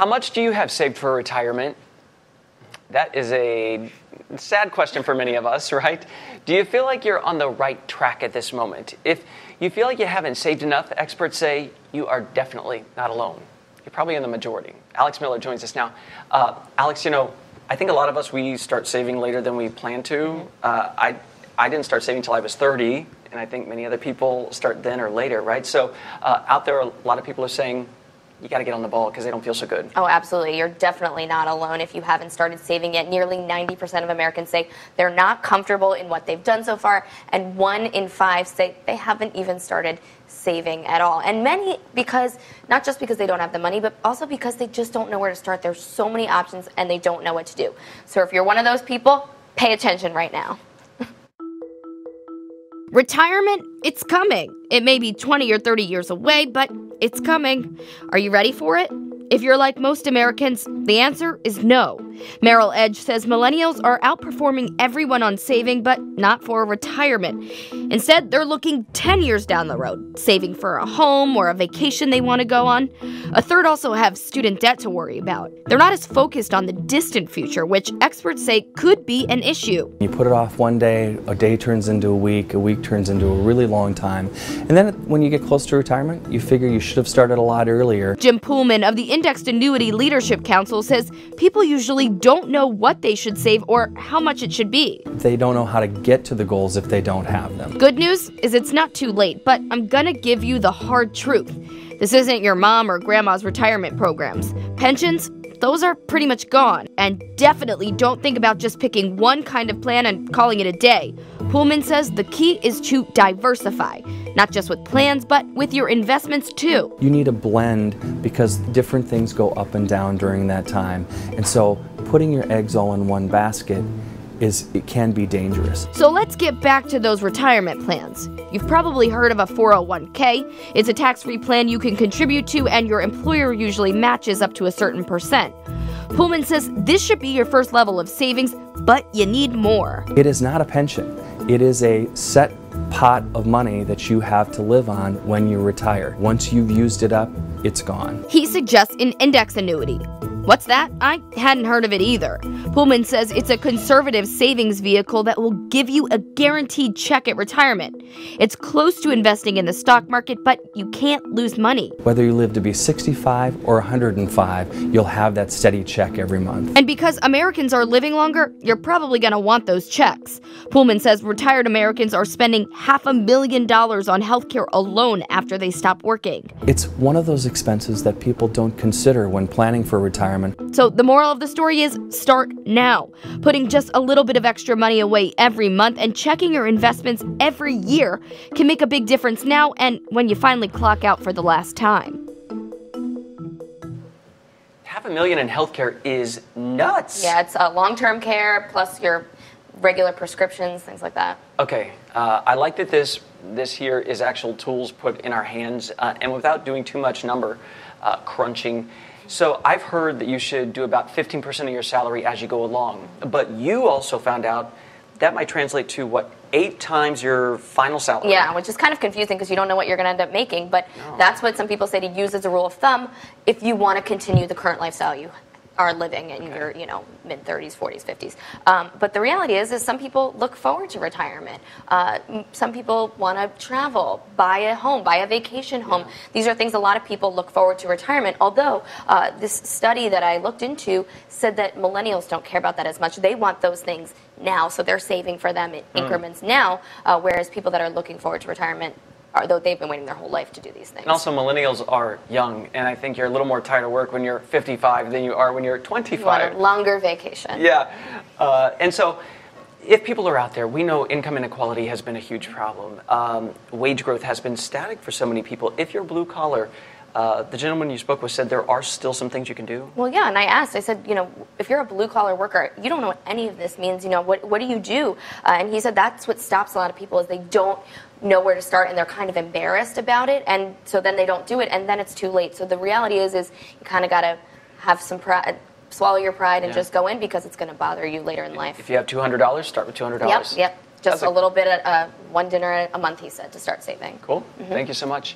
How much do you have saved for retirement? That is a sad question for many of us, right? Do you feel like you're on the right track at this moment? If you feel like you haven't saved enough, experts say you are definitely not alone. You're probably in the majority. Alex Miller joins us now. Alex, I think a lot of us, we start saving later than we plan to. I didn't start saving until I was 30, and I think many other people start then or later, right? So out there, a lot of people are saying, you got to get on the ball because they don't feel so good. Oh, absolutely. You're definitely not alone if you haven't started saving yet. Nearly 90% of Americans say they're not comfortable in what they've done so far, and 1 in 5 say they haven't even started saving at all. And many, not just because they don't have the money, but also because they just don't know where to start. There's so many options and they don't know what to do. So if you're one of those people, pay attention right now. Retirement, it's coming. It may be 20 or 30 years away, but it's coming. Are you ready for it? If you're like most Americans, the answer is no. Merrill Edge says millennials are outperforming everyone on saving, but not for retirement. Instead, they're looking 10 years down the road, saving for a home or a vacation they want to go on. A third also have student debt to worry about. They're not as focused on the distant future, which experts say could be an issue. You put it off one day, a day turns into a week turns into a really long time. And then when you get close to retirement, you figure you should have started a lot earlier. Jim Poolman of the Indexed Annuity Leadership Council says people usually don't know what they should save or how much it should be. They don't know how to get to the goals if they don't have them. Good news is it's not too late, but I'm gonna give you the hard truth. This isn't your mom or grandma's retirement programs. Pensions, those are pretty much gone. And definitely don't think about just picking one kind of plan and calling it a day. Poolman says the key is to diversify, not just with plans, but with your investments too. You need a blend because different things go up and down during that time. And so putting your eggs all in one basket it can be dangerous. So let's get back to those retirement plans. You've probably heard of a 401k. It's a tax-free plan you can contribute to and your employer usually matches up to a certain percent. Poolman says this should be your first level of savings, but you need more. It is not a pension. It is a set pot of money that you have to live on when you retire. Once you've used it up, it's gone. He suggests an index annuity. What's that? I hadn't heard of it either. Poolman says it's a conservative savings vehicle that will give you a guaranteed check at retirement. It's close to investing in the stock market, but you can't lose money. Whether you live to be 65 or 105, you'll have that steady check every month. And because Americans are living longer, you're probably going to want those checks. Poolman says retired Americans are spending $500,000 on healthcare alone after they stop working. It's one of those expenses that people don't consider when planning for retirement. So the moral of the story is start now. Putting just a little bit of extra money away every month and checking your investments every year can make a big difference now and when you finally clock out for the last time. $500,000 in healthcare is nuts. Yeah, it's long-term care plus your regular prescriptions, things like that. Okay, I like that this here is actual tools put in our hands and without doing too much number crunching. So I've heard that you should do about 15% of your salary as you go along. But you also found out that might translate to, what, 8 times your final salary? Yeah, which is kind of confusing because you don't know what you're going to end up making. But that's what some people say to use as a rule of thumb if you want to continue the current lifestyle you are living in your, mid-30s, 40s, 50s. But the reality is some people look forward to retirement. Some people want to travel, buy a home, buy a vacation home. These are things a lot of people look forward to retirement, although this study that I looked into said that millennials don't care about that as much. They want those things now, so they're saving for them in increments now, whereas people that are looking forward to retirement, though they've been waiting their whole life to do these things. And also, millennials are young, and I think you're a little more tired of work when you're 55 than you are when you're 25. You want a longer vacation. Yeah. And so, if people are out there, we know income inequality has been a huge problem. Wage growth has been static for so many people. If you're blue collar, the gentleman you spoke with said there are still some things you can do. Well, yeah, and I said, if you're a blue-collar worker, you don't know what any of this means. What do you do? And he said that's what stops a lot of people is they don't know where to start and they're kind of embarrassed about it, and so then they don't do it, and then it's too late. So the reality is you kind of got to have some pride, swallow your pride, and just go in because it's going to bother you later in life. If you have $200, start with $200. Yep. Just a little bit, one dinner a month, he said, to start saving. Cool. Thank you so much.